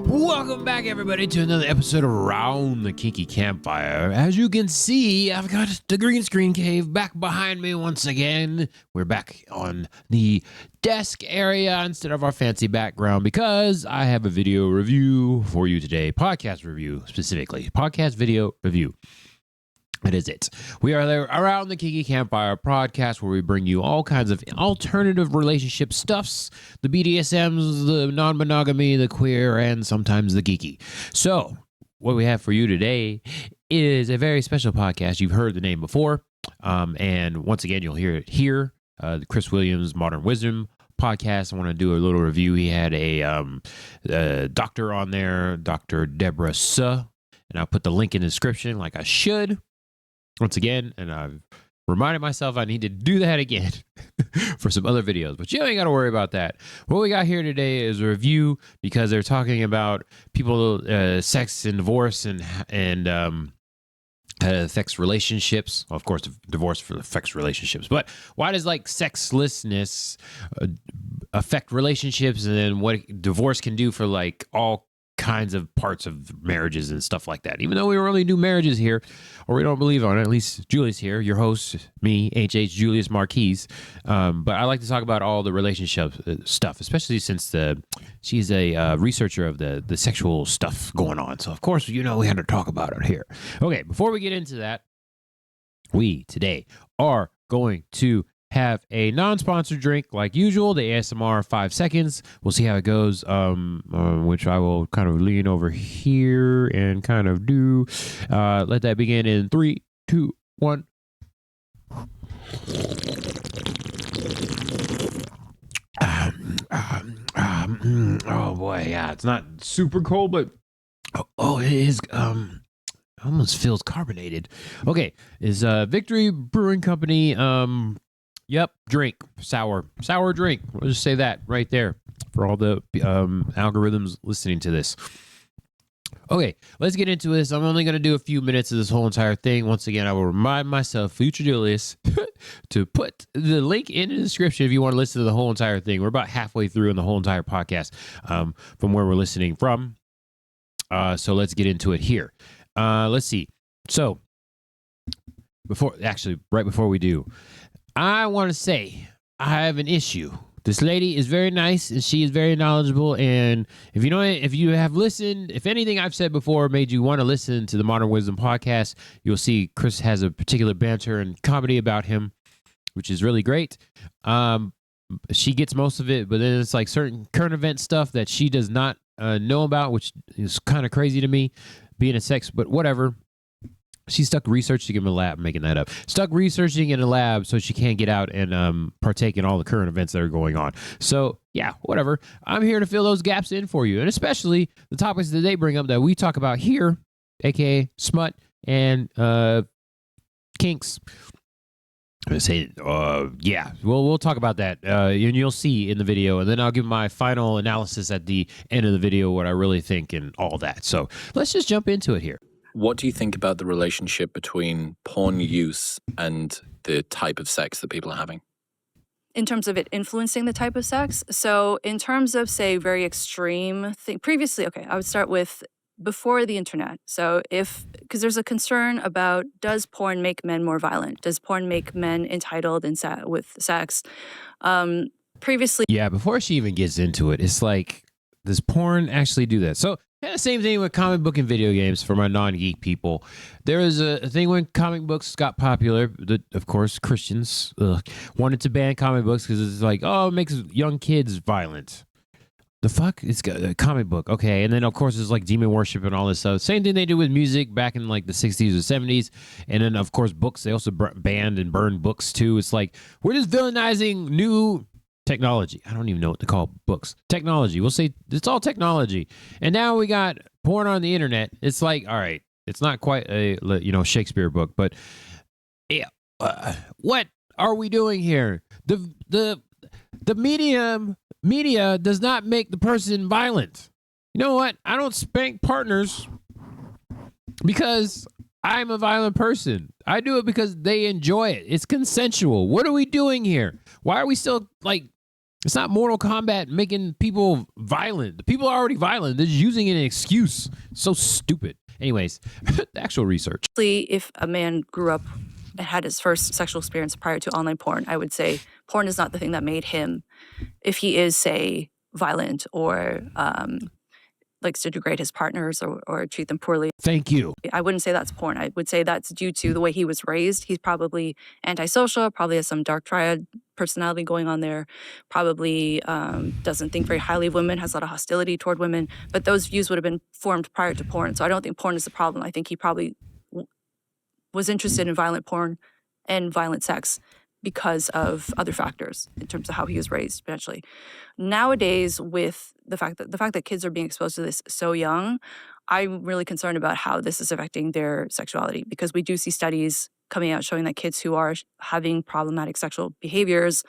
Welcome back, everybody, to another episode of Around the Kinky Campfire. As you can see, I've got the green screen cave back behind me once again. We're back on the desk area instead of our fancy background because I have a video review for you today. Podcast review, specifically. Podcast video review. That is it. We are there Around the Kinky Campfire podcast where we bring you all kinds of alternative relationship stuffs, the BDSMs, the non-monogamy, the queer, and sometimes the geeky. So what we have for you today is a very special podcast. You've heard the name before. And once again, you'll hear it here. The Chris Williams Modern Wisdom podcast. I want to do a little review. He had a doctor on there, Dr. Deborah Suh. And I'll put the link in the description like I should. Once again, and I've reminded myself I need to do that again for some other videos, but you ain't got to worry about that. What we got here today is a review because they're talking about people, sex and divorce and how it affects relationships. Well, of course, divorce affects relationships, but why does like sexlessness affect relationships, and then what divorce can do for like all kinds of parts of marriages and stuff like that. Even though we don't really do marriages here, or we don't believe on it, at least Julius here, your host, me, H.H. Julius Marquise. But I like to talk about all the relationship stuff, especially since she's a researcher of the sexual stuff going on. So, of course, we had to talk about it here. Okay, before we get into that, we today are going to have a non-sponsored drink like usual, the ASMR 5 seconds. We'll see how it goes, which I will kind of lean over here and kind of do. Let that begin in 3, 2, 1. Oh boy, yeah, it's not super cold, but it is. Almost feels carbonated. Okay, is Victory Brewing Company. Yep, drink. Sour drink. We'll just say that right there for all the algorithms listening to this. Okay, let's get into this. I'm only going to do a few minutes of this whole entire thing. Once again, I will remind myself, future Julius, to put the link in the description if you want to listen to the whole entire thing. We're about halfway through in the whole entire podcast from where we're listening from. So let's get into it here. Let's see. So, right before we do, I want to say I have an issue. This lady is very nice and she is very knowledgeable. And if you have listened, if anything I've said before made you want to listen to the Modern Wisdom podcast, you'll see Chris has a particular banter and comedy about him, which is really great. She gets most of it, but then it's like certain current event stuff that she does not know about, which is kind of crazy to me, being a sex, but whatever. She's stuck researching in the lab, making that up. Stuck researching in the lab so she can't get out and partake in all the current events that are going on. So, yeah, whatever. I'm here to fill those gaps in for you. And especially the topics that they bring up that we talk about here, a.k.a. smut and kinks. I'm going to say, yeah, we'll talk about that. And you'll see in the video. And then I'll give my final analysis at the end of the video, what I really think and all that. So let's just jump into it here. What do you think about the relationship between porn use and the type of sex that people are having? In terms of it influencing the type of sex? So in terms of, say, very extreme thing, previously, okay, I would start with before the internet. So because there's a concern about, does porn make men more violent? Does porn make men entitled with sex? Previously. Yeah, before she even gets into it, it's like, does porn actually do that? So, yeah, same thing with comic book and video games for my non-geek people. There was a thing when comic books got popular that, of course, Christians wanted to ban comic books because it's like, it makes young kids violent. The fuck? It's a comic book. Okay. And then, of course, there's like demon worship and all this stuff. Same thing they do with music back in like the 60s or 70s. And then, of course, books. They also banned and burned books, too. It's like, we're just villainizing new technology. I don't even know what to call books. Technology. We'll say it's all technology. And now we got porn on the internet. It's like, all right, it's not quite a Shakespeare book, but yeah, what are we doing here? The media does not make the person violent. You know what? I don't spank partners because I'm a violent person. I do it because they enjoy it. It's consensual. What are we doing here? Why are we still like It's not Mortal Kombat making people violent. The people are already violent. They're just using it as an excuse. So stupid. Anyways, the actual research. If a man grew up and had his first sexual experience prior to online porn, I would say porn is not the thing that made him, if he is, say, violent or likes to degrade his partners or treat them poorly. Thank you. I wouldn't say that's porn. I would say that's due to the way he was raised. He's probably antisocial, probably has some dark triad personality going on there, probably doesn't think very highly of women, has a lot of hostility toward women. But those views would have been formed prior to porn. So I don't think porn is the problem. I think he probably was interested in violent porn and violent sex because of other factors in terms of how he was raised, potentially. Nowadays, with the fact that kids are being exposed to this so young, I'm really concerned about how this is affecting their sexuality, because we do see studies coming out showing that kids who are having problematic sexual behaviors,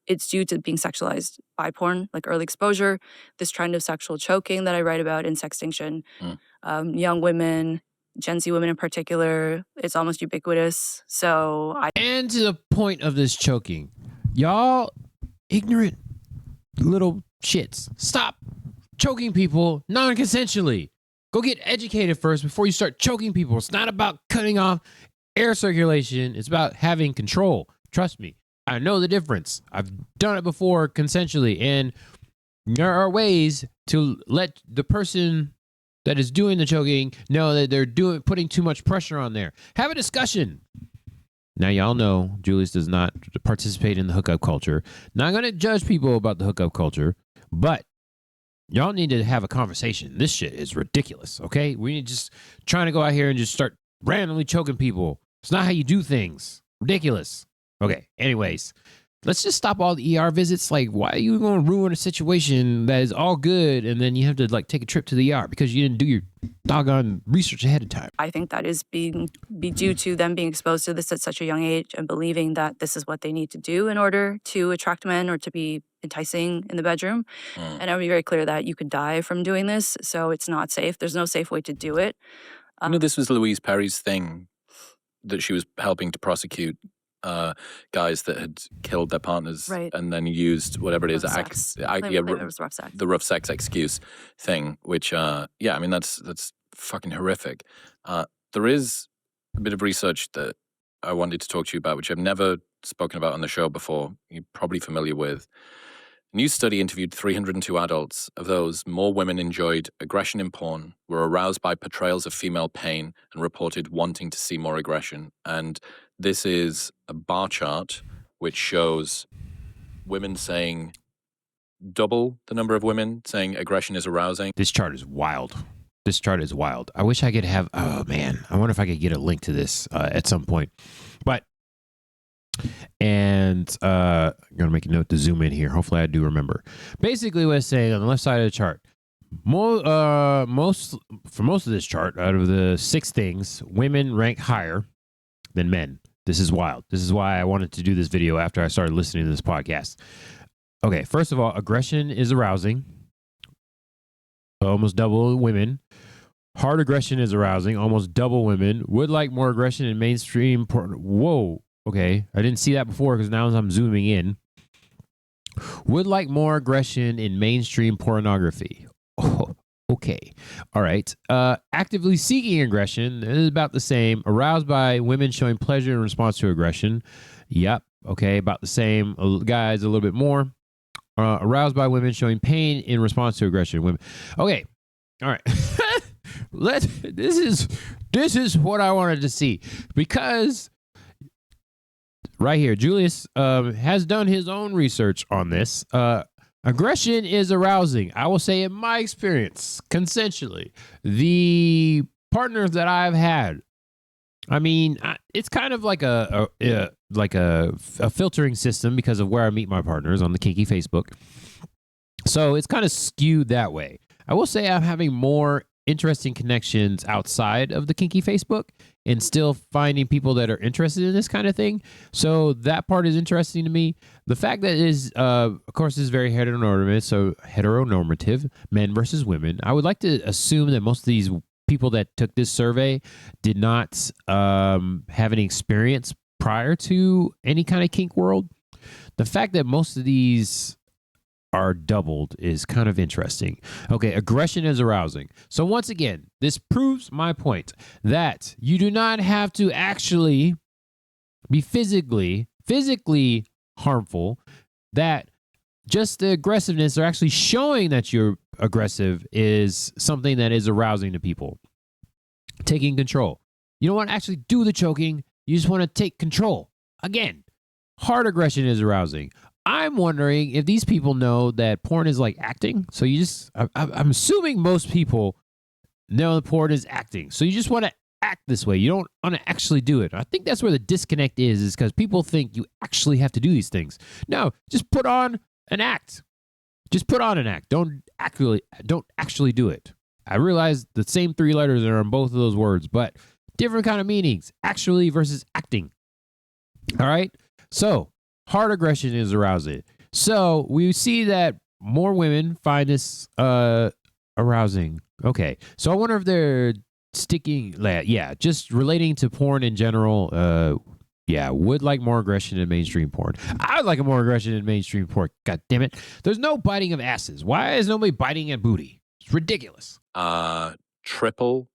it's due to being sexualized by porn, like early exposure, this trend of sexual choking that I write about in Sextinction, young women, Gen Z women in particular, it's almost ubiquitous. And to the point of this choking, y'all ignorant little shits, stop choking people non-consensually. Go get educated first before you start choking people. It's not about cutting off air circulation. It's about having control. Trust me. I know the difference. I've done it before consensually, and there are ways to let the person that is doing the choking know that they're putting too much pressure on there. Have a discussion. Now, y'all know Julius does not participate in the hookup culture. Not going to judge people about the hookup culture, but y'all need to have a conversation. This shit is ridiculous, okay? We need just trying to go out here and just start randomly choking people. It's not how you do things. Ridiculous. Okay, anyways, let's just stop all the ER visits. Like, why are you going to ruin a situation that is all good and then you have to, like, take a trip to the ER because you didn't do your doggone research ahead of time? I think that is be due to them being exposed to this at such a young age and believing that this is what they need to do in order to attract men or to be enticing in the bedroom. And I would be very clear that you could die from doing this, so it's not safe. There's no safe way to do it. This was Louise Perry's thing that she was helping to prosecute guys that had killed their partners, right, and then used whatever it is, it was rough sex. The rough sex excuse thing, which, that's fucking horrific. There is a bit of research that I wanted to talk to you about, which I've never spoken about on the show before. You're probably familiar with. A new study interviewed 302 adults. Of those, more women enjoyed aggression in porn, were aroused by portrayals of female pain, and reported wanting to see more aggression. And this is a bar chart which shows women saying double the number of women saying aggression is arousing. This chart is wild. This chart is wild. I wish I could have, oh man, I wonder if I could get a link to this at some point. And I'm going to make a note to zoom in here. Hopefully I do remember. Basically what it's saying on the left side of the chart, for most of this chart, out of the 6 things, women rank higher than men. This is wild. This is why I wanted to do this video after I started listening to this podcast. Okay, first of all, aggression is arousing. Almost double women. Hard aggression is arousing. Almost double women. Would like more aggression in mainstream porn. Whoa. Okay, I didn't see that before because now I'm zooming in. Would like more aggression in mainstream pornography. Oh, okay. All right. Actively seeking aggression is about the same. Aroused by women showing pleasure in response to aggression. Yep. Okay, about the same. Guys, a little bit more. Aroused by women showing pain in response to aggression. Women. Okay. All right. This is what I wanted to see, because right here, Julius has done his own research on this. Aggression is arousing. I will say, in my experience, consensually, the partners that I've had, I mean, it's kind of like a filtering system because of where I meet my partners on the kinky Facebook. So it's kind of skewed that way. I will say I'm having more interesting connections outside of the kinky Facebook and still finding people that are interested in this kind of thing. So that part is interesting to me. The fact that it is, of course, is very heteronormative, men versus women. I would like to assume that most of these people that took this survey did not have any experience prior to any kind of kink world. The fact that most of these are doubled is kind of interesting. Okay, aggression is arousing. So once again, this proves my point that you do not have to actually be physically harmful, that just the aggressiveness or actually showing that you're aggressive is something that is arousing to people. Taking control. You don't want to actually do the choking. You just want to take control. Again, hard aggression is arousing. I'm wondering if these people know that porn is like acting. So you just, I'm assuming most people know that porn is acting. So you just want to act this way. You don't want to actually do it. I think that's where the disconnect is because people think you actually have to do these things. No, just put on an act. Just put on an act. Don't actually do it. I realize the same three letters are on both of those words, but different kind of meanings. Actually versus acting. All right? So, hard aggression is arousing. So, we see that more women find this arousing. Okay. So, I wonder if they're sticking, just relating to porn in general, would like more aggression in mainstream porn. I would like more aggression in mainstream porn. God damn it. There's no biting of asses. Why is nobody biting at booty? It's ridiculous. Triple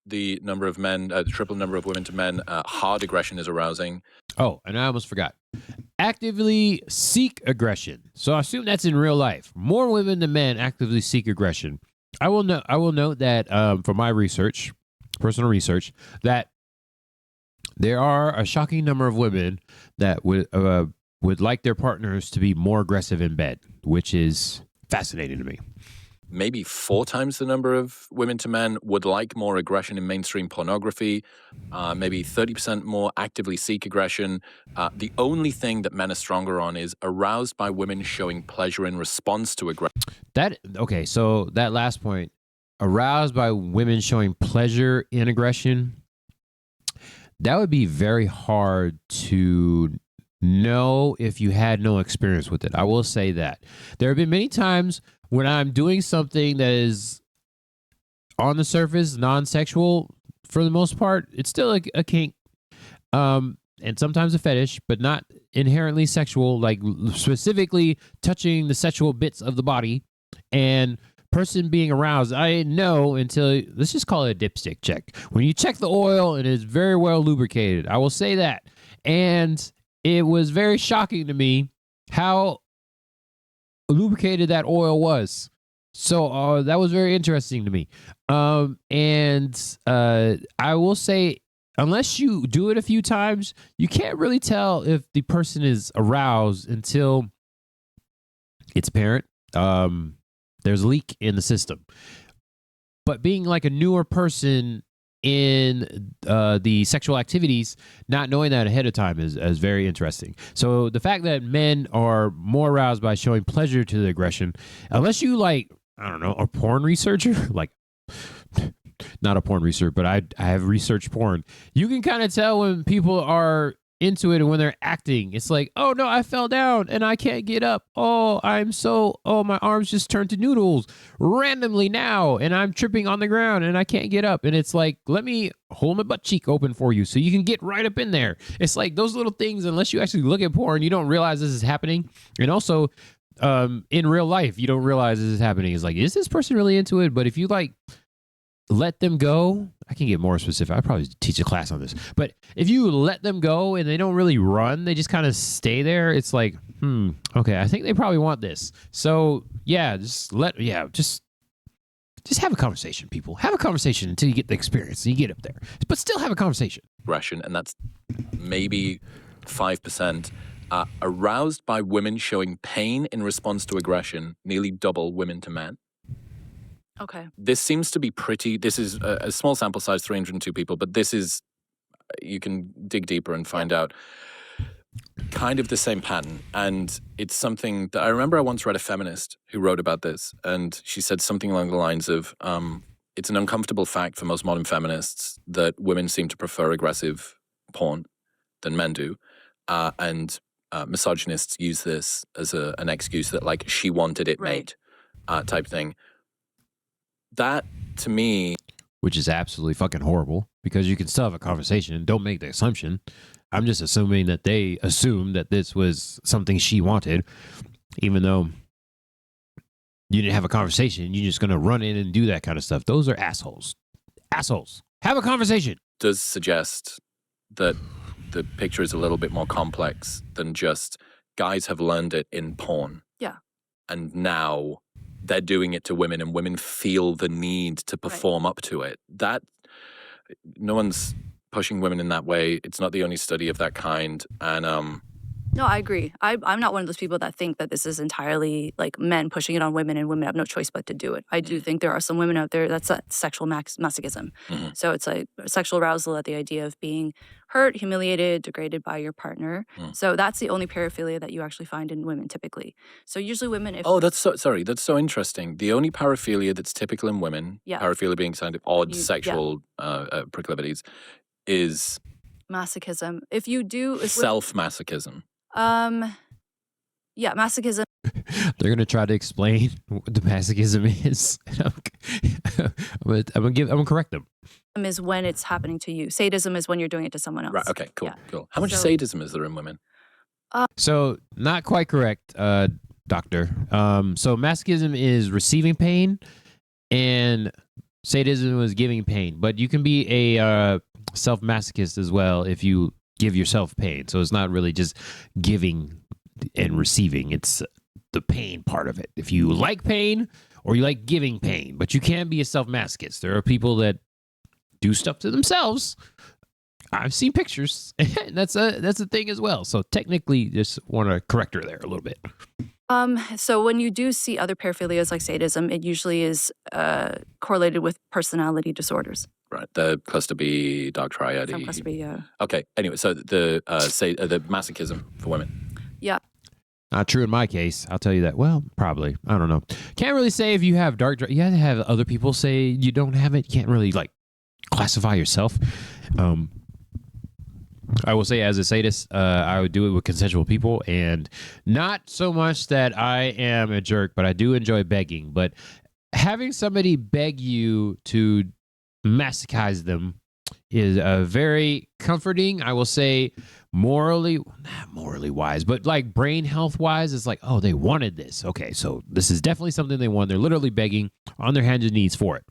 the number of men, triple number of women to men. Hard aggression is arousing. Oh, and I almost forgot. Actively seek aggression. So I assume that's in real life. More women than men actively seek aggression. I will note that from my research, personal research, that there are a shocking number of women that would like their partners to be more aggressive in bed, which is fascinating to me. Maybe 4 times the number of women to men would like more aggression in mainstream pornography. Maybe 30% more actively seek aggression. The only thing that men are stronger on is aroused by women showing pleasure in response to aggression. So that last point, aroused by women showing pleasure in aggression, that would be very hard to know if you had no experience with it. I will say that. There have been many times when I'm doing something that is on the surface non-sexual for the most part. It's still a kink, and sometimes a fetish, but not inherently sexual, like specifically touching the sexual bits of the body and person being aroused. I didn't know until, let's just call it a dipstick check. When you check the oil and it's very well lubricated, I will say that. And it was very shocking to me how lubricated that oil was. So that was very interesting to me. And I will say, unless you do it a few times, you can't really tell if the person is aroused until it's apparent. There's a leak in the system. But being like a newer person in the sexual activities, not knowing that ahead of time is very interesting. So the fact that men are more aroused by showing pleasure to the aggression, unless you like, I don't know, a porn researcher, like not a porn researcher, but I have researched porn. You can kind of tell when people are into it and when they're acting. It's like, oh no, I fell down and I can't get up. Oh, my arms just turned to noodles randomly now and I'm tripping on the ground and I can't get up. And it's like, let me hold my butt cheek open for you so you can get right up in there. It's like those little things, unless you actually look at porn, you don't realize this is happening. And also in real life, you don't realize this is happening. It's like, is this person really into it? But if you like let them go, I can get more specific. I'd probably teach a class on this. But if you let them go and they don't really run, they just kind of stay there, it's like, okay, I think they probably want this. So just have a conversation, people. Have a conversation until you get the experience and you get up there. But still have a conversation. Aggression, and that's maybe 5%. Aroused by women showing pain in response to aggression, nearly double women to men. Okay. This seems to be this is a small sample size, 302 people, but this is, you can dig deeper and find out kind of the same pattern. And it's something that I remember I once read a feminist who wrote about this, and she said something along the lines of, it's an uncomfortable fact for most modern feminists that women seem to prefer aggressive porn than men do. And misogynists use this as an excuse that, like, she wanted it made type thing. That, to me... Which is absolutely fucking horrible, because you can still have a conversation. Don't make the assumption. I'm just assuming that they assumed that this was something she wanted, even though You didn't have a conversation. You're just going to run in and do that kind of stuff. Those are assholes. Assholes. Have a conversation. Does suggest that the picture is a little bit more complex than just guys have learned it in porn. Yeah. And now they're doing it to women, and women feel the need to perform up to it. That no one's pushing women in that way. It's not the only study of that kind. And No, I agree. I'm not one of those people that think that this is entirely like men pushing it on women and women have no choice but to do it. I do think there are some women out there that's sexual masochism. So it's like sexual arousal at the idea of being hurt, humiliated, degraded by your partner. So that's the only paraphilia that you actually find in women typically. So usually women, if that's so interesting. The only paraphilia that's typical in women, paraphilia being kind of odd sexual proclivities, is masochism. If you do self-masochism. Yeah, masochism. They're gonna try to explain what the masochism is. I'm gonna correct them. Is when it's happening to you. Sadism is when you're doing it to someone else. Right. Okay. Cool. Cool. How much sadism is there in women? So not quite correct, doctor. So masochism is receiving pain, and sadism is giving pain. But you can be a self-masochist as well if you give yourself pain. So it's not really just giving and receiving. It's the pain part of it. If you like pain or you like giving pain, but you can't be a self-masochist. There are people that do stuff to themselves. I've seen pictures. And that's a thing as well. So technically, just want to correct her there a little bit. So when you do see other paraphilias like sadism, it usually is correlated with personality disorders. Right, the cluster B, dark triad. Cluster B, yeah. Okay. Anyway, so the masochism for women. Yeah. Not true in my case. I'll tell you that. Well, probably. I don't know. Can't really say if you have dark. You have to have other people say you don't have it. You can't really like classify yourself. I will say, as a sadist, I would do it with consensual people, and not so much that I am a jerk, but I do enjoy begging. But having somebody beg you to masochize them is very comforting. I will say morally, not morally wise, but like brain health wise, it's like, oh, they wanted this. Okay, so this is definitely something they want. They're literally begging on their hands and knees for it.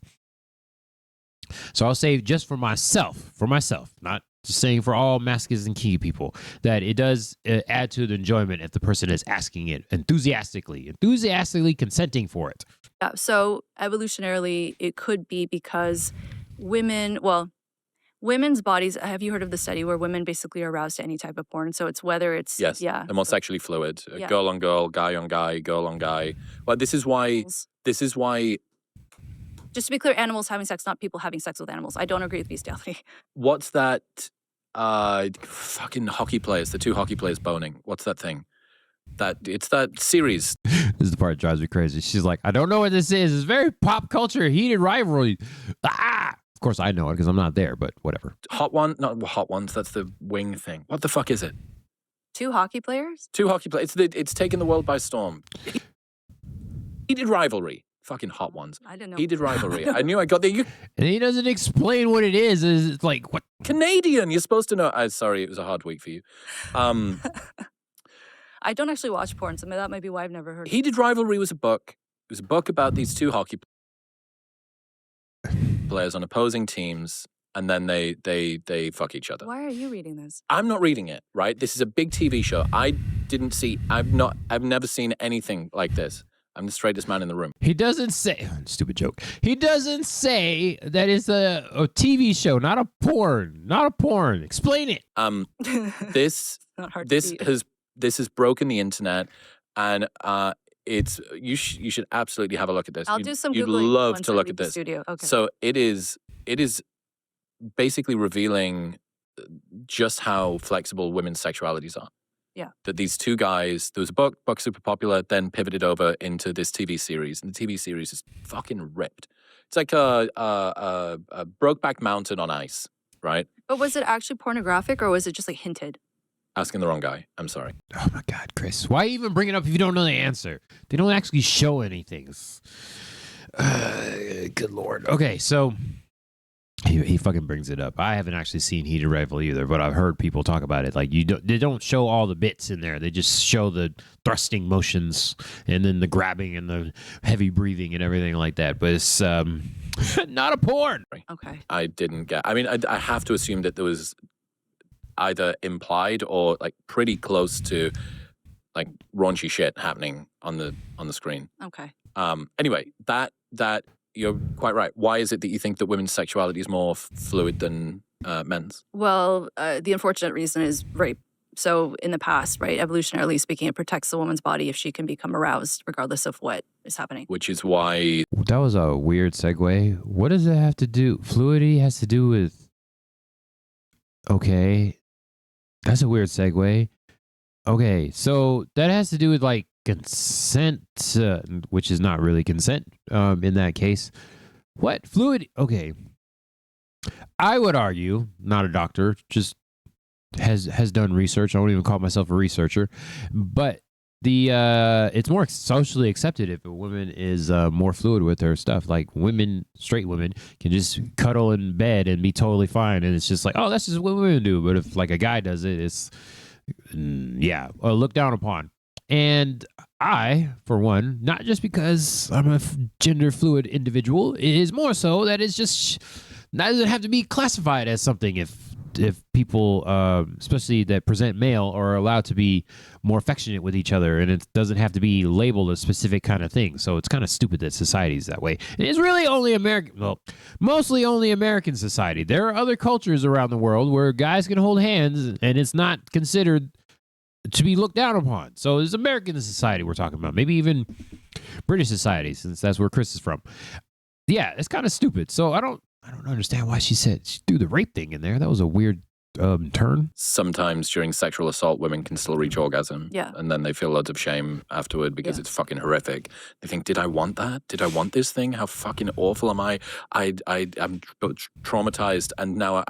So I'll say just for myself, not just saying for all masochists and kinky people, that it does add to the enjoyment if the person is asking it enthusiastically consenting for it. Yeah, so evolutionarily, it could be because women's bodies, have you heard of the study where women basically are aroused to any type of porn? So it's whether it's... Yes, they're more sexually fluid. Girl on girl, guy on guy, girl on guy. Well, this is why... Just to be clear, animals having sex, not people having sex with animals. I don't agree with bestiality. What's that fucking hockey players, the two hockey players boning? What's that thing? It's that series. This is the part that drives me crazy. She's like, I don't know what this is. It's very pop culture, heated rivalry. Of course I know it because I'm not there, but whatever. Not hot ones. That's the wing thing. What the fuck is it? Two hockey players? Two hockey players. It's taken the world by storm. Heated rivalry. Fucking hot ones. I didn't know. Heated rivalry. I knew I got there. And he doesn't explain what it is. It's like, what? Canadian. You're supposed to know. Sorry, it was a hard week for you. I don't actually watch porn, so that might be why I've never heard of it. Heated Rivalry was a book. It was a book about these two hockey players on opposing teams, and then they fuck each other. Why are you reading this? I'm not reading it, right? This is a big TV show. I've never seen anything like this. I'm the straightest man in the room. He doesn't say, stupid joke. He doesn't say that it's a TV show, not a porn. Explain it. This has broken the internet, and you should absolutely have a look at this. I'll do some Googling. You'd love to look at the this. studio. Okay. So it is basically revealing just how flexible women's sexualities are. Yeah. That these two guys, there was a book super popular, then pivoted over into this TV series, and the TV series is fucking ripped. It's like a Brokeback Mountain on ice, right? But was it actually pornographic, or was it just like hinted? Asking the wrong guy. I'm sorry. Oh my God, Chris. Why even bring it up if you don't know the answer? They don't actually show anything. Good Lord. Okay, so He fucking brings it up. I haven't actually seen Heated Rifle either, but I've heard people talk about it. Like they don't show all the bits in there. They just show the thrusting motions and then the grabbing and the heavy breathing and everything like that. But it's not a porn. Okay. I didn't get. I mean, I have to assume that there was either implied or like pretty close to like raunchy shit happening on the screen. Okay. Anyway, that you're quite right. Why is it that you think that women's sexuality is more fluid than men's? Well, the unfortunate reason is rape. So in the past, right, evolutionarily speaking, it protects the woman's body if she can become aroused regardless of what is happening. Which is why... That was a weird segue. What does it have to do? Fluidity has to do with... Okay. That's a weird segue. Okay, so that has to do with like consent, which is not really consent in that case. What? Fluid? Okay. I would argue, not a doctor, just has done research. I don't even call myself a researcher, but it's more socially accepted if a woman is more fluid with her stuff. Like straight women can just cuddle in bed and be totally fine, and it's just like, oh, that's just what women do. But if like a guy does it, it's looked down upon. And I, for one, not just because I'm a gender fluid individual, it is more so that it's just doesn't have to be classified as something if people, especially that present male, are allowed to be more affectionate with each other, and it doesn't have to be labeled a specific kind of thing. So it's kind of stupid that society's that way. And it's really only American, well, mostly only American society. There are other cultures around the world where guys can hold hands, and it's not considered to be looked down upon. So it's American society we're talking about. Maybe even British society, since that's where Chris is from. Yeah, it's kind of stupid. So I don't understand why she threw the rape thing in there. That was a weird turn. Sometimes during sexual assault, women can still reach orgasm. Yeah. And then they feel loads of shame afterward because it's fucking horrific. They think, did I want that? Did I want this thing? How fucking awful am I? I'm traumatized, and now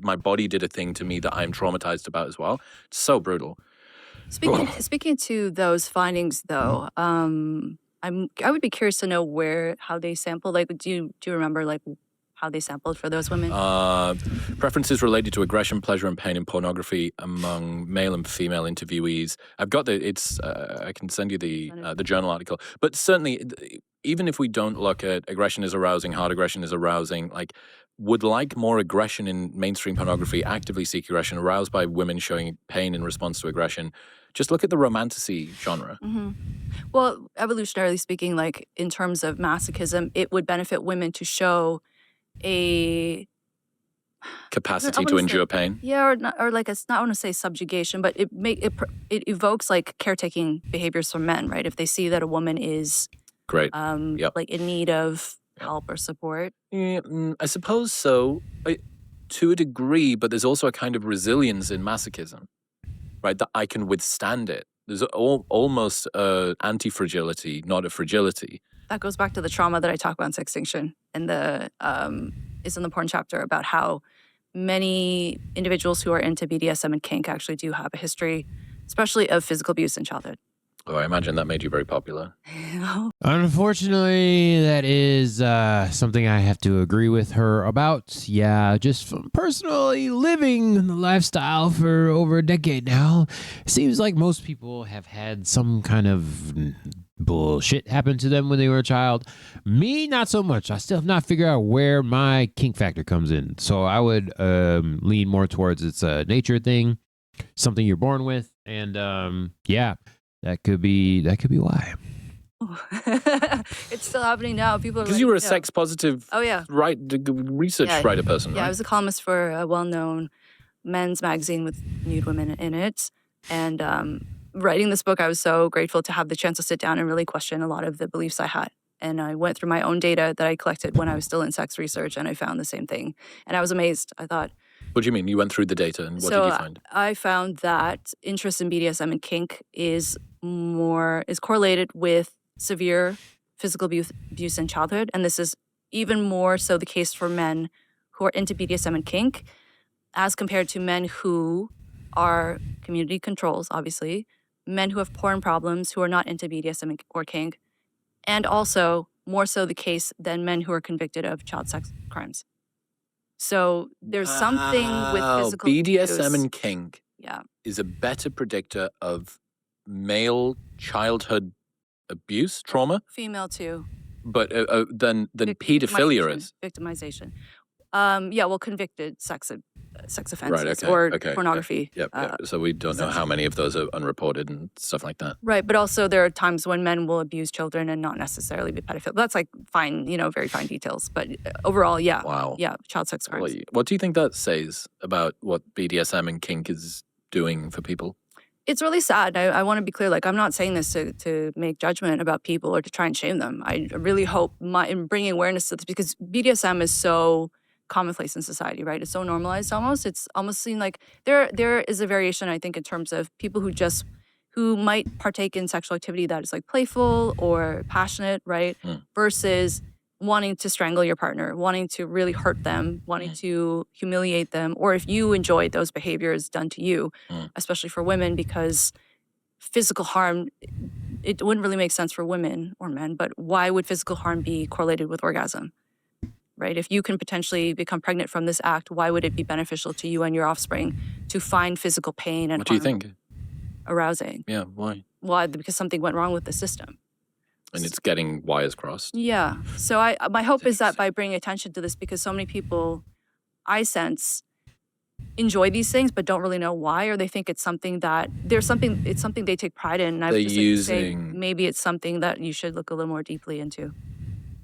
my body did a thing to me that I'm traumatized about as well. It's so brutal. Speaking to those findings, though, I would be curious to know how they sampled. Like, do you remember like how they sampled for those women? Preferences related to aggression, pleasure, and pain in pornography among male and female interviewees. I've got I can send you the journal article. But certainly, even if we don't look at aggression is arousing, hard aggression is arousing, like, would like more aggression in mainstream pornography, actively seek aggression, aroused by women showing pain in response to aggression. Just look at the romantasy genre. Mm-hmm. Well, evolutionarily speaking, like in terms of masochism, it would benefit women to show a capacity to endure pain. Yeah, or like it's not, I want to say subjugation, but it evokes like caretaking behaviors from men, right? If they see that a woman is great, like in need of help or support. Yeah, I suppose so, to a degree, but there's also a kind of resilience in masochism, right? That I can withstand it. There's almost anti-fragility, not a fragility. That goes back to the trauma that I talk about in Sex Extinction, and is in the porn chapter about how many individuals who are into BDSM and kink actually do have a history, especially of physical abuse in childhood. Oh, I imagine that made you very popular. Unfortunately, that is something I have to agree with her about. Yeah, just from personally living the lifestyle for over a decade now, it seems like most people have had some kind of bullshit happen to them when they were a child. Me, not so much. I still have not figured out where my kink factor comes in. So I would lean more towards it's a nature thing, something you're born with, and yeah. That could be why. It's still happening now. People are because you were a sex positive. Oh yeah, research writer person. Yeah, right? I was a columnist for a well-known men's magazine with nude women in it, and writing this book, I was so grateful to have the chance to sit down and really question a lot of the beliefs I had. And I went through my own data that I collected when I was still in sex research, and I found the same thing. And I was amazed. I thought, what do you mean? You went through the data, and what did you find? I found that interest in BDSM and kink is correlated with severe physical abuse in childhood, and this is even more so the case for men who are into BDSM and kink, as compared to men who are community controls, obviously, men who have porn problems who are not into BDSM or kink, and also more so the case than men who are convicted of child sex crimes. So there's something with physical BDSM abuse. and kink Yeah. is a better predictor of male childhood abuse, trauma, Female too. but than pedophilia is. Victimization. Well, convicted sex offenses Right. or Okay. pornography. Yep. So we don't know how many of those are unreported and stuff like that. Right, but also there are times when men will abuse children and not necessarily be pedophile. That's like fine, very fine details. But overall, yeah. Wow. Yeah, child sex crimes. What do you think that says about what BDSM and kink is doing for people? It's really sad. I want to be clear. Like, I'm not saying this to make judgment about people or to try and shame them. I really hope in bringing awareness to this, because BDSM is so commonplace in society, right? It's so normalized almost. It's almost seen like there is a variation, I think, in terms of people who might partake in sexual activity that is like playful or passionate, right? Versus wanting to strangle your partner, wanting to really hurt them, wanting to humiliate them, or if you enjoy those behaviors done to you, especially for women, because physical harm, it wouldn't really make sense for women or men, but why would physical harm be correlated with orgasm, right? If you can potentially become pregnant from this act, why would it be beneficial to you and your offspring to find physical pain and What do you think? Arousing? Yeah, why? Well, because something went wrong with the system. And it's getting wires crossed. Yeah. So my hope is that by bringing attention to this, because so many people, I sense, enjoy these things but don't really know why, or they think it's something that it's something they take pride in. And I would just like to say maybe it's something that you should look a little more deeply into.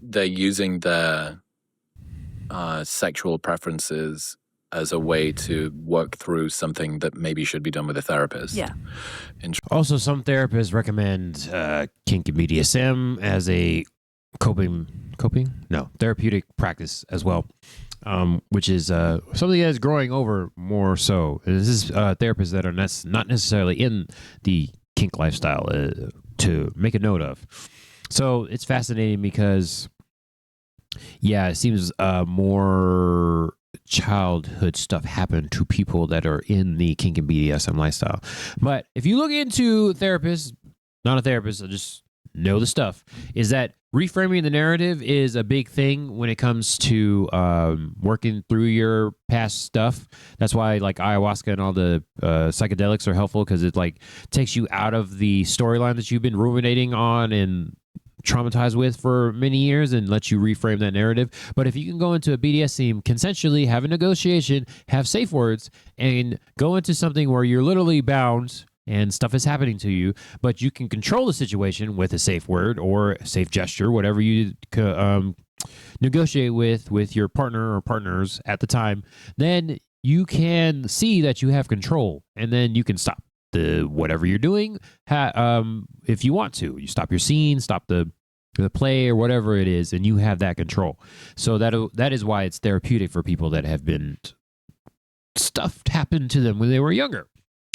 They're using their sexual preferences as a way to work through something that maybe should be done with a therapist. Yeah. Also, some therapists recommend kink and BDSM as a therapeutic practice as well, which is something that is growing over more so. This is therapists that are not necessarily in the kink lifestyle to make a note of. So it's fascinating because, it seems more childhood stuff happen to people that are in the kink and BDSM lifestyle. But if you look into therapists, not a therapist, I just know the stuff, is that reframing the narrative is a big thing when it comes to working through your past stuff. That's why like ayahuasca and all the psychedelics are helpful, because it like takes you out of the storyline that you've been ruminating on and traumatized with for many years and let you reframe that narrative. But if you can go into a BDSM consensually, have a negotiation, have safe words, and go into something where you're literally bound and stuff is happening to you, but you can control the situation with a safe word or a safe gesture, whatever you negotiate with your partner or partners at the time, then you can see that you have control, and then you can stop whatever you're doing. If you want to, you stop your scene, stop the play or whatever it is, and you have that control. So that is why it's therapeutic for people that have been stuff happened to them when they were younger.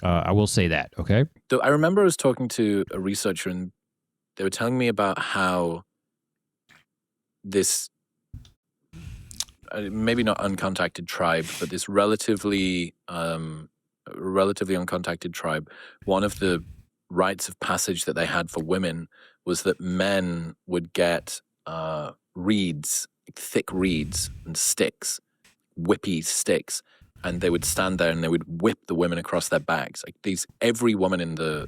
I will say that. Okay. I remember I was talking to a researcher, and they were telling me about how this maybe not uncontacted tribe, but this relatively uncontacted tribe, one of the rites of passage that they had for women was that men would get reeds, thick reeds and sticks, whippy sticks, and they would stand there and they would whip the women across their backs. Like every woman in the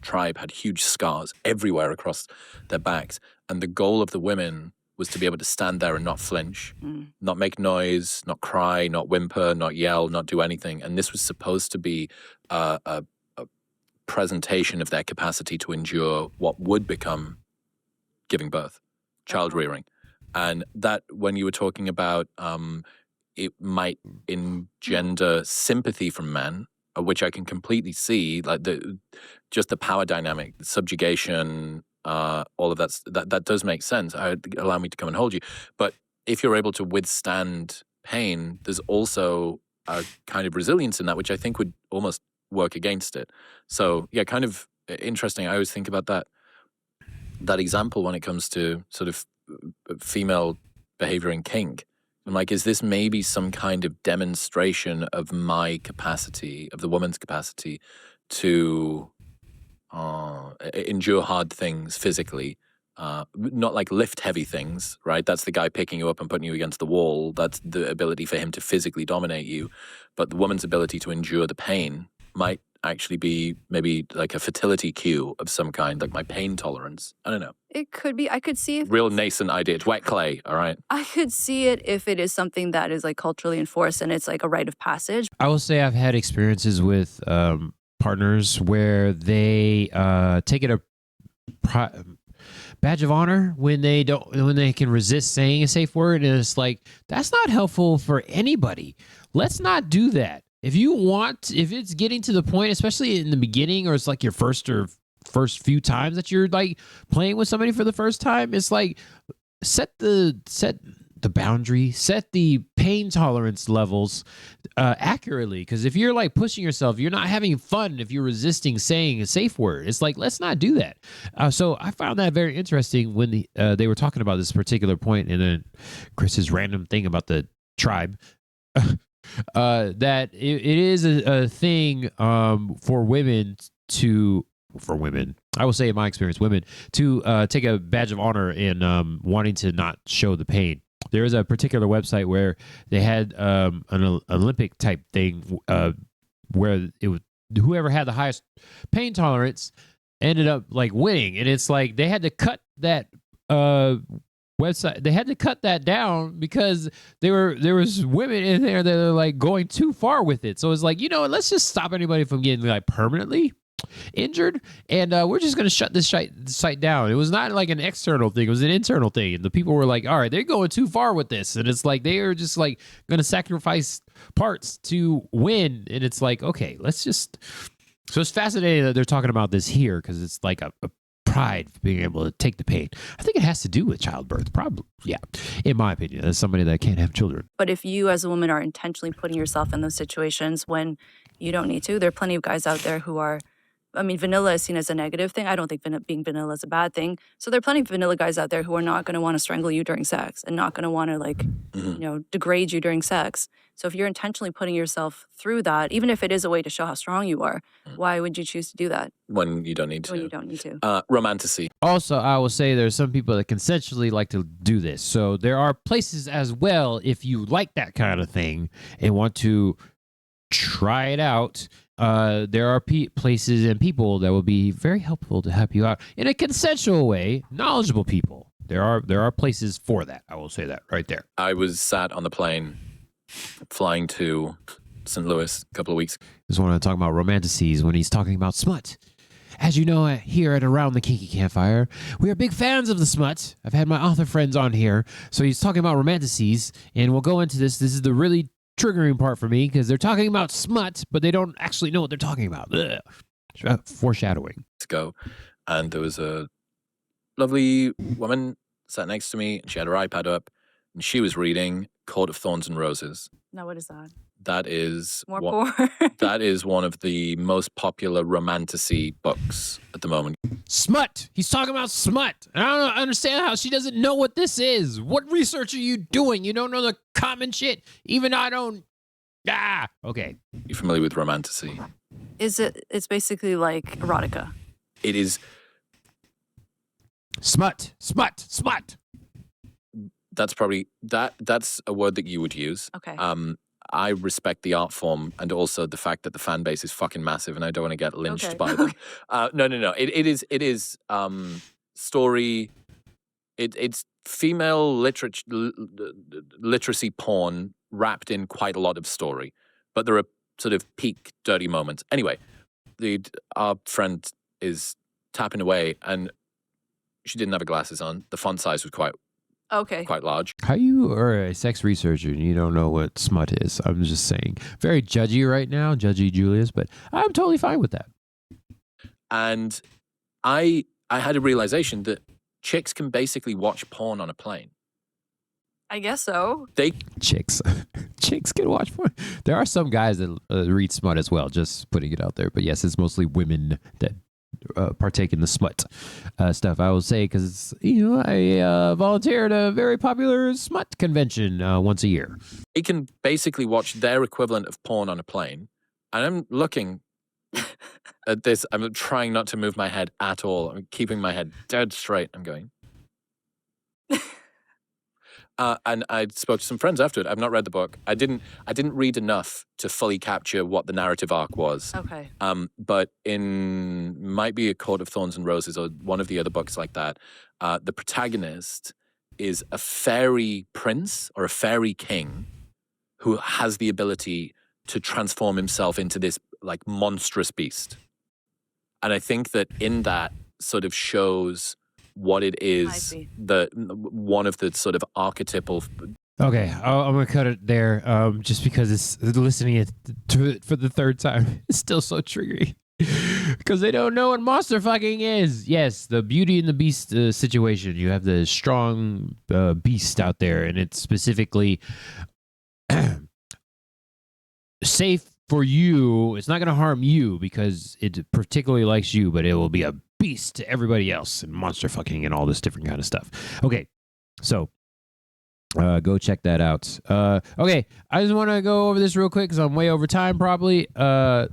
tribe had huge scars everywhere across their backs, and the goal of the women was to be able to stand there and not flinch, not make noise, not cry, not whimper, not yell, not do anything. And this was supposed to be a presentation of their capacity to endure what would become giving birth, child rearing. And that, when you were talking about it might engender sympathy from men, which I can completely see, like just the power dynamic, the subjugation, all of that does make sense. Allow me to come and hold you. But if you're able to withstand pain, there's also a kind of resilience in that, which I think would almost work against it. So yeah, kind of interesting. I always think about that example when it comes to sort of female behavior in kink. I'm like, is this maybe some kind of demonstration of my capacity, of the woman's capacity to endure hard things physically not like lift heavy things, right? That's the guy picking you up and putting you against the wall. That's the ability for him to physically dominate you. But the woman's ability to endure the pain might actually be maybe like a fertility cue of some kind, like my pain tolerance. I don't know. It could be. I could see if Real nascent idea. It's wet clay, all right? I could see it if it is something that is like culturally enforced and it's like a rite of passage. I will say I've had experiences with partners where they take it a badge of honor when they can resist saying a safe word, and it's like that's not helpful for anybody. Let's not do that. If it's getting to the point, especially in the beginning, or it's like your first few times that you're like playing with somebody for the first time, it's like set the boundary, set the pain tolerance levels accurately. Because if you're like pushing yourself, you're not having fun. If you're resisting saying a safe word, it's like, let's not do that. So I found that very interesting when they were talking about this particular point, and then Chris's random thing about the tribe. That it is a thing for women, I will say in my experience, women to take a badge of honor in wanting to not show the pain. There is a particular website where they had an Olympic type thing where it was whoever had the highest pain tolerance ended up like winning, and it's like they had to cut that website. They had to cut that down because there was women in there that are like going too far with it. So it's like, let's just stop anybody from getting like permanently injured, and we're just going to shut this site down. It was not like an external thing, it was an internal thing, and the people were like, all right, they're going too far with this, and it's like they are just like going to sacrifice parts to win, and it's like, okay, let's just. So it's fascinating that they're talking about this here, because it's like a pride for being able to take the pain. I think it has to do with childbirth, probably. Yeah, in my opinion, as somebody that can't have children. But if you as a woman are intentionally putting yourself in those situations when you don't need to, there are plenty of guys out there who are, vanilla is seen as a negative thing. I don't think being vanilla is a bad thing. So there are plenty of vanilla guys out there who are not going to want to strangle you during sex and not going to want to degrade you during sex. So if you're intentionally putting yourself through that, even if it is a way to show how strong you are, why would you choose to do that? When you don't need to. When you don't need to. Romantasy. Also, I will say there's some people that consensually like to do this. So there are places as well, if you like that kind of thing and want to try it out. There are places and people that will be very helpful to help you out in a consensual way. Knowledgeable people. There are places for that. I will say that right there. I was sat on the plane flying to St. Louis a couple of weeks. Just want to talk about romantasies when he's talking about smut. As you know, here at Around the Kinky Campfire, we are big fans of the smut. I've had my author friends on here, so he's talking about romantasies, and we'll go into this. This is the really triggering part for me, because they're talking about smut, but they don't actually know what they're talking about. Foreshadowing. Ago, and there was a lovely woman sat next to me, and she had her iPad up, and she was reading Court of Thorns and Roses. Now, what is that? That is more porn. That is one of the most popular romantasy books at the moment. Smut. He's talking about smut. I don't understand how she doesn't know what this is. What research are you doing? You don't know the common shit. Even I don't. Okay. You familiar with romantasy? It's basically like erotica. It is. Smut. That's probably that's a word that you would use. Okay. I respect the art form and also the fact that the fan base is fucking massive, and I don't want to get lynched by them. No. It is story. It's female literacy porn wrapped in quite a lot of story, but there are sort of peak dirty moments. Anyway, our friend is tapping away, and she didn't have her glasses on. The font size was quite large. How you are a sex researcher and you don't know what smut is? I'm just saying. Very judgy right now, judgy Julius, but I'm totally fine with that. And I had a realization that chicks can basically watch porn on a plane. I guess so. Chicks can watch porn. There are some guys that read smut as well, just putting it out there. But yes, it's mostly women that partake in the smut stuff, I will say, because I volunteer at a very popular smut convention once a year. They can basically watch their equivalent of porn on a plane, and I'm looking at this. I'm trying not to move my head at all. I'm keeping my head dead straight. I'm going, And I spoke to some friends after it. I've not read the book. I didn't read enough to fully capture what the narrative arc was. Okay. But in might be A Court of Thorns and Roses or one of the other books like that, the protagonist is a fairy prince or a fairy king who has the ability to transform himself into this like monstrous beast. And I think that in that sort of shows what it is, one of the sort of archetypal. Okay, I'm gonna cut it there. Just because it's listening to it for the third time, it's still so triggering because they don't know what monster fucking is. Yes, the Beauty and the Beast situation. You have the strong beast out there, and it's specifically safe for you. It's not gonna harm you because it particularly likes you, but it will be a beast to everybody else and monster fucking and all this different kind of stuff. Okay, so go check that out. Okay, I just want to go over this real quick because I'm way over time probably. Okay,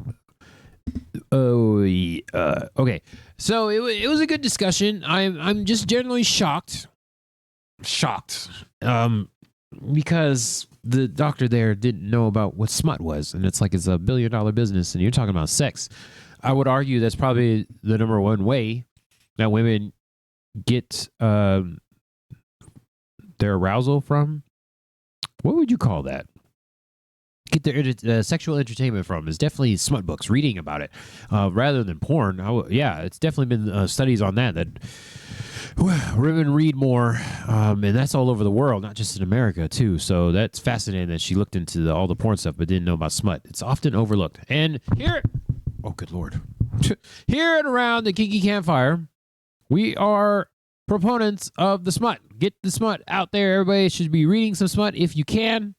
so it was a good discussion. I'm just generally shocked because the doctor there didn't know about what smut was, and it's like it's $1 billion business and you're talking about sex. I would argue that's probably the number one way that women get their arousal from. What would you call that? Get their sexual entertainment from is definitely smut books, reading about it, rather than porn. Yeah, it's definitely been studies on that women read more, and that's all over the world, not just in America too. So that's fascinating that she looked into all the porn stuff but didn't know about smut. It's often overlooked. And here, oh good Lord, here and around the Kinky Campfire, we are proponents of the smut. Get the smut out there. Everybody should be reading some smut if you can.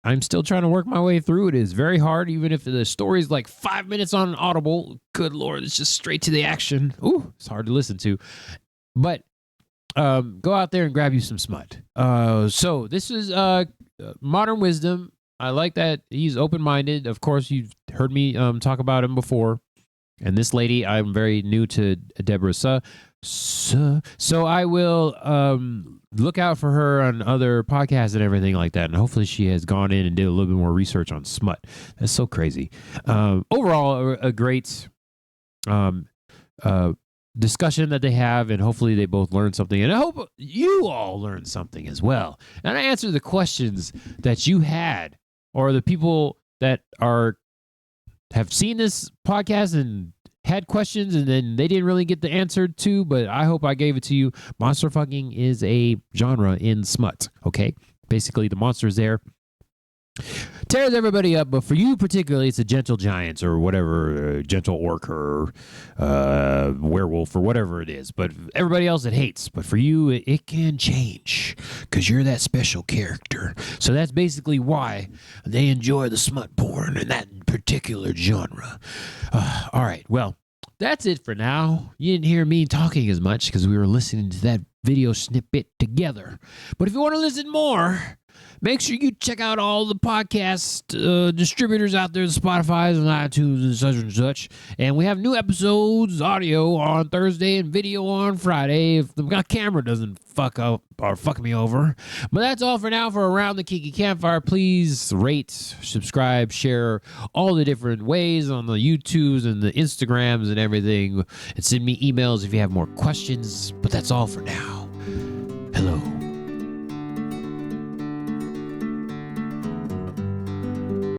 I'm still trying to work my way through. It is very hard, even if the story is like 5 minutes on Audible. Good Lord, it's just straight to the action. Ooh, it's hard to listen to. But go out there and grab you some smut. So this is Modern Wisdom. I like that he's open-minded. Of course, you've heard me talk about him before. And this lady, I'm very new to Deborah. So I will look out for her on other podcasts and everything like that. And hopefully she has gone in and did a little bit more research on smut. That's so crazy. Overall, a great discussion that they have, and hopefully they both learn something. And I hope you all learn something as well. And I answer the questions that you had, or the people that have seen this podcast and had questions and then they didn't really get the answer to, but I hope I gave it to you. Monster fucking is a genre in smut, okay? Basically, the monster is there, tears everybody up, but for you particularly, it's a gentle giant or whatever, gentle orc or werewolf or whatever it is. But everybody else it hates. But for you, it can change because you're that special character. So that's basically why they enjoy the smut porn and that particular genre. All right, well, that's it for now. You didn't hear me talking as much because we were listening to that video snippet together. But if you want to listen more, make sure you check out all the podcast distributors out there, the Spotify's and iTunes and such and such. And we have new episodes, audio on Thursday and video on Friday if the camera doesn't fuck up or fuck me over. But that's all for now for Around the Kinky Campfire. Please rate, subscribe, share all the different ways on the YouTubes and the Instagrams and everything. And send me emails if you have more questions. But that's all for now.